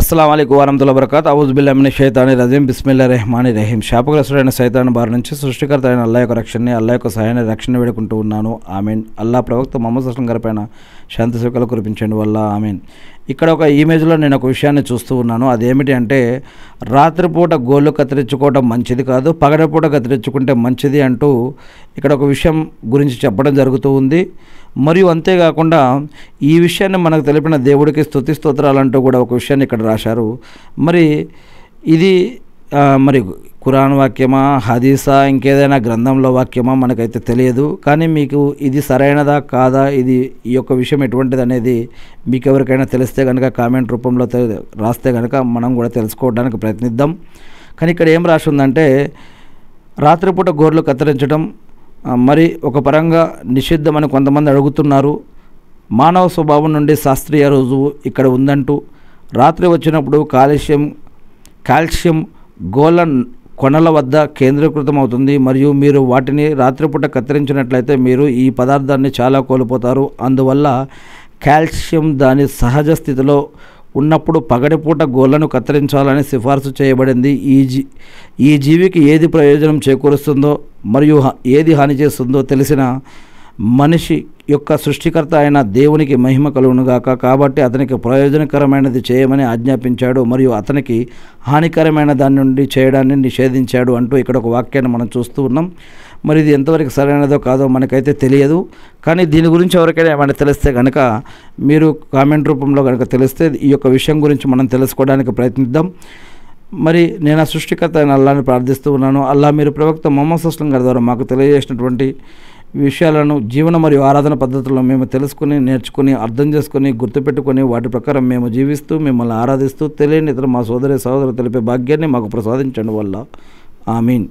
అస్సలాము అలైకుం వరహ్మతుల్లాహి వబరకాతు ఔజు బిల్లాహి మినష్ షైతానిర్ రజీం బిస్మిల్లాహిర్ రహమానిర్ రహీం. శాపగ్రస్తుడైన సైతాను బారి నుంచి సృష్టికర్త అయిన అల్లాహ్ యొక్క రక్షణని, అల్లాహ్ యొక్క సహాయాన్ని, రక్షణ వేడుకుంటూ ఉన్నాను. ఆమీన్. అల్లాహ్ ప్రవక్త ముహమ్మద్ సల్లల్లాహు అలైహి వసల్లం గారిపైన శాంతి సుఖాలు కురిపించండి వల్ల ఆమీన్. ఇక్కడ ఒక ఇమేజ్లో నేను ఒక విషయాన్ని చూస్తూ ఉన్నాను. అదేమిటి అంటే, రాత్రిపూట గోళ్ళు కత్తిరించుకోవడం మంచిది కాదు, పగటిపూట కత్తిరించుకుంటే మంచిది అంటూ ఇక్కడ ఒక విషయం గురించి చెప్పడం జరుగుతూ ఉంది. మరియు అంతేకాకుండా ఈ విషయాన్ని మనకు తెలిపిన దేవుడికి స్తుతి స్తోత్రాలంటూ కూడా ఒక విషయాన్ని ఇక్కడ రాశారు. మరి ఇది మరి ఖురాన్ వాక్యమా, హదీసా, ఇంకేదైనా గ్రంథంలో వాక్యమా మనకైతే తెలియదు. కానీ మీకు ఇది సరైనదా కాదా, ఇది ఈ యొక్క విషయం ఎటువంటిది అనేది మీకు ఎవరికైనా తెలిస్తే కనుక కామెంట్ రూపంలో రాస్తే కనుక మనం కూడా తెలుసుకోవడానికి ప్రయత్నిద్దాం. కానీ ఇక్కడ ఏం రాసి ఉందంటే, రాత్రిపూట గోర్లు కత్తిరించడం మరి ఒక పరంగా నిషిద్ధమని కొంతమంది అడుగుతున్నారు. మానవ స్వభావం నుండి శాస్త్రీయ రుజువు ఇక్కడ ఉందంటూ, రాత్రి వచ్చినప్పుడు కాల్షియం గోళ్ళ కొనల వద్ద కేంద్రీకృతం అవుతుంది. మరియు మీరు వాటిని రాత్రిపూట కత్తిరించినట్లయితే మీరు ఈ పదార్థాన్ని చాలా కోల్పోతారు. అందువల్ల కాల్షియం దాని సహజ స్థితిలో ఉన్నప్పుడు పగటిపూట గోళ్లను కత్తిరించాలని సిఫార్సు చేయబడింది. ఈ జీవికి ఏది ప్రయోజనం చేకూరుస్తుందో మరియు ఏది హాని చేస్తుందో తెలిసిన మనిషి యొక్క సృష్టికర్త అయిన దేవునికి మహిమ కలుగునుగాక. కాబట్టి అతనికి ప్రయోజనకరమైనది చేయమని ఆజ్ఞాపించాడు మరియు అతనికి హానికరమైన దాని నుండి చేయడాన్ని నిషేధించాడు అంటూ ఇక్కడ ఒక వాక్యాన్ని మనం చూస్తూ ఉన్నాం. మరి ఇది ఎంతవరకు సరైనదో కాదో మనకైతే తెలియదు. కానీ దీని గురించి ఎవరికైనా ఏమైనా తెలిస్తే కనుక మీరు కామెంట్ రూపంలో కనుక తెలిస్తే ఈ యొక్క విషయం గురించి మనం తెలుసుకోవడానికి ప్రయత్నిద్దాం. మరి నేను ఆ సృష్టికర్త అయిన అల్లాహ్ని ప్రార్థిస్తూ ఉన్నాను. అల్లాహ్ మీరు ప్రవక్త ముహమ్మద్ సల్లల్లాహు అలైహి వసల్లం గారి ద్వారా మాకు తెలియజేసినటువంటి విషయాలను జీవన మరియు ఆరాధన పద్ధతులను మేము తెలుసుకుని, నేర్చుకుని, అర్థం చేసుకుని, గుర్తుపెట్టుకొని వాటి ప్రకారం మేము జీవిస్తూ మిమ్మల్ని ఆరాధిస్తూ తెలియని ఇతర మా సోదరులు తెలిపే భాగ్యాన్ని మాకు ప్రసాదించండి వల్ల ఆమీన్.